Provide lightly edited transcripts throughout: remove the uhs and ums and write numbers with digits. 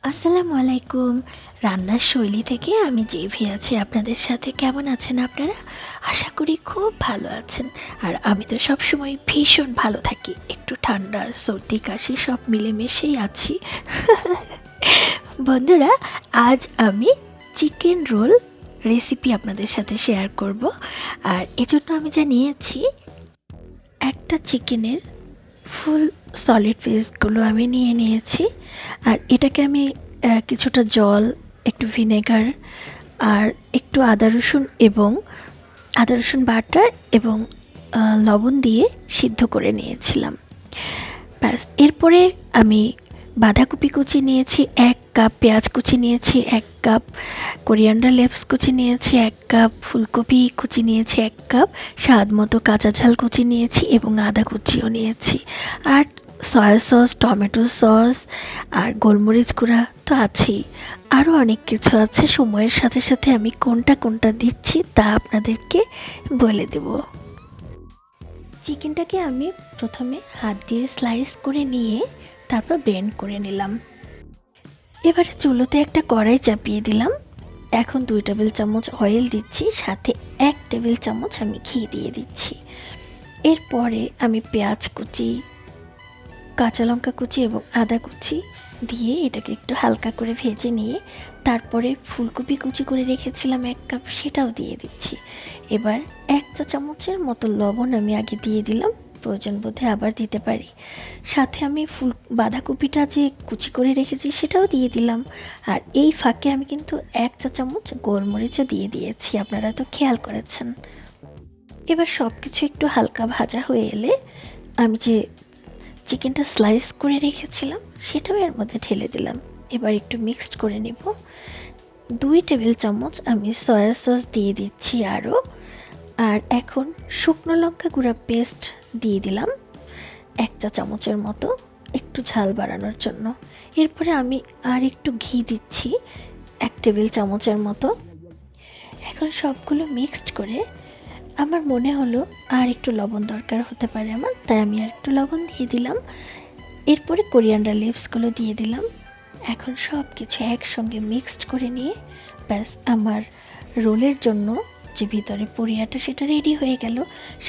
আসসালামু আলাইকুম। রান্নার শৈলী থেকে আমি জেভি আছি আপনাদের সাথে। কেমন আছেন আপনারা? আশা করি খুব ভালো আছেন। আর আমি তো সবসময় ভীষণ ভালো থাকি। একটু ঠান্ডা, সর্দি, কাশি সব মিলেমিশেই আছি। বন্ধুরা, আজ আমি চিকেন রোল রেসিপি আপনাদের সাথে শেয়ার করব। আর এজন্য আমি যা নিয়েছি, একটা চিকেনের ফুল সলিড পিসগুলো আমি নিয়ে নিয়েছি। আর এটাকে আমি কিছুটা জল, একটু ভিনেগার আর একটু আদা রসুন বাটা এবং লবণ দিয়ে সিদ্ধ করে নিয়েছিলাম। ব্যাস, এরপরে আমি বাঁধাকপি কুচি নিয়েছি 1 কাপ, পেঁয়াজ কুচি নিয়েছি 1 কাপ, কোরিয়ান্ডার লিভস কুচি নিয়েছি 1 কাপ, ফুলকপি কুচি নিয়েছি 1 কাপ, স্বাদ মতো কাঁচা ঝাল কুচি নিয়েছি এবং আদা কুচিও নিয়েছি। আর সয়া সস, টমেটো সস আর গোলমরিচ গুঁড়া তো আছেই। আরও অনেক কিছু আছে। সময়ের সাথে সাথে আমি কোনটা কোনটা দিচ্ছি তা আপনাদেরকে বলে দেব। চিকেনটাকে আমি প্রথমে হাত দিয়ে স্লাইস করে নিয়ে তারপর ব্লেন্ড করে নিলাম। এবারে চুলোতে একটা কড়াই চাপিয়ে দিলাম। এখন 2 টেবিল চামচ অয়েল দিচ্ছি, সাথে 1 টেবিল চামচ আমি ঘি দিয়ে দিচ্ছি। এরপরে আমি পেঁয়াজ কুচি, কাঁচা লঙ্কা কুচি এবং আদা কুচি দিয়ে এটাকে একটু হালকা করে ভেজে নিয়ে তারপরে ফুলকপি কুচি করে রেখেছিলাম 1 কাপ, সেটাও দিয়ে দিচ্ছি। এবার 1 চা চামচের মতো লবণ আমি আগে দিয়ে দিলাম, প্রয়োজন বোধে আবার দিতে পারি। সাথে আমি বাঁধাকপিটা যে কুচি করে রেখেছি সেটাও দিয়ে দিলাম। আর এই ফাঁকে আমি কিন্তু 1 চা চামচ গোলমরিচও দিয়ে দিয়েছি, আপনারা তো খেয়াল করেছেন। এবার সব কিছু একটু হালকা ভাজা হয়ে এলে আমি যে চিকেনটা স্লাইস করে রেখেছিলাম সেটাও এর মধ্যে ঢেলে দিলাম। এবার একটু মিক্সড করে নেব। 2 টেবিল চামচ আমি সয়া সস দিয়ে দিচ্ছি আরও। আর এখন শুকনো লঙ্কা গুঁড়া পেস্ট দিয়ে দিলাম 1 চা চামচের মতো, একটু ঝাল বাড়ানোর জন্য। এরপরে আমি আর একটু ঘি দিচ্ছি 1 টেবিল চামচের মতো। এখন সবগুলো মিক্সড করে আমার মনে হলো আর একটু লবণ দরকার হতে পারে আমার, তাই আমি আর একটু লবণ দিয়ে দিলাম। এরপরে কোরিয়ান্ডার লিভসগুলো দিয়ে দিলাম। এখন সব কিছু একসঙ্গে মিক্সড করে নিয়ে ব্যাস, আমার রোলের জন্য যে ভিতরে পুরিয়াটা সেটা রেডি হয়ে গেল।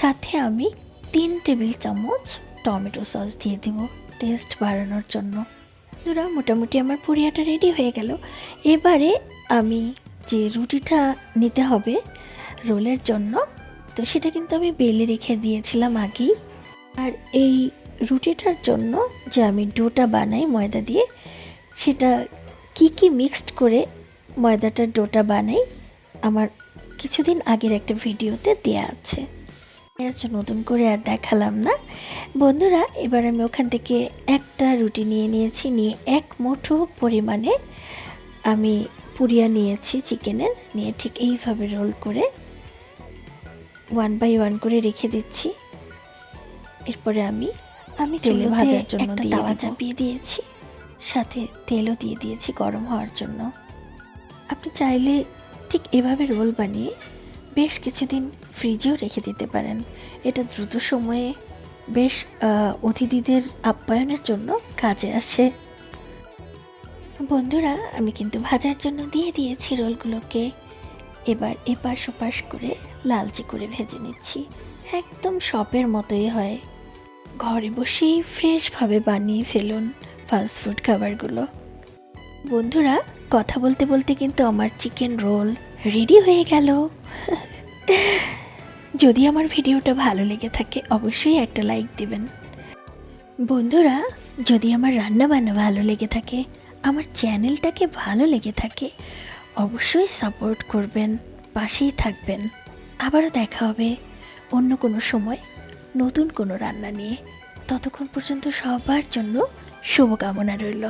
সাথে আমি 3 টেবিল চামচ টমেটো সস দিয়ে দেব টেস্ট বাড়ানোর জন্য। বন্ধুরা, মোটামুটি আমার পুরিয়াটা রেডি হয়ে গেল। এবারে আমি যে রুটিটা নিতে হবে রোলের জন্য, তো সেটা কিন্তু আমি বেলে রেখে দিয়েছিলাম আগেই। আর এই রুটিটার জন্য যে আমি ডোটা বানাই ময়দা দিয়ে, সেটা কি মিক্সড করে ময়দাটার ডোটা বানাই আমার কিছুদিন আগের একটা ভিডিওতে দেয়া আছে, নতুন করে আর দেখালাম না। বন্ধুরা, এবার আমি ওখান থেকে একটা রুটি নিয়ে নিয়েছি, নিয়ে 1 মুঠো পরিমাণে আমি পুরিয়া নিয়েছি চিকেনের, নিয়ে ঠিক এইভাবে রোল করে 1 বাই 1 করে রেখে দিচ্ছি। এরপরে আমি তেলে ভাজার জন্য তাওয়া চাপিয়ে দিয়েছি, সাথে তেলও দিয়ে দিয়েছি গরম হওয়ার জন্য। আপনি চাইলে ঠিক এভাবে রোল বানিয়ে বেশ কিছুদিন ফ্রিজেও রেখে দিতে পারেন। এটা দ্রুত সময়ে বেশ অতিথিদের আপ্যায়নের জন্য কাজে আসে। বন্ধুরা, আমি কিন্তু ভাজার জন্য দিয়ে দিয়েছি রোলগুলোকে। এবার এপাশ ওপাশ করে লালচে করে ভেজে নিচ্ছি। একদম শপের মতোই হয়। ঘরে বসেই ফ্রেশভাবে বানিয়ে ফেলুন ফাস্টফুড খাবারগুলো। বন্ধুরা, কথা বলতে বলতে কিন্তু আমার চিকেন রোল রেডি হয়ে গেল। যদি আমার ভিডিওটা ভালো লেগে থাকে অবশ্যই একটা লাইক দিবেন। বন্ধুরা, যদি আমার রান্নাবান্না ভালো লেগে থাকে, আমার চ্যানেলটাকে ভালো লেগে থাকে, অবশ্যই সাপোর্ট করবেন, পাশেই থাকবেন। আবারও দেখা হবে অন্য কোনো সময় নতুন কোনো রান্না নিয়ে। ততক্ষণ পর্যন্ত সবার জন্য শুভকামনা রইল।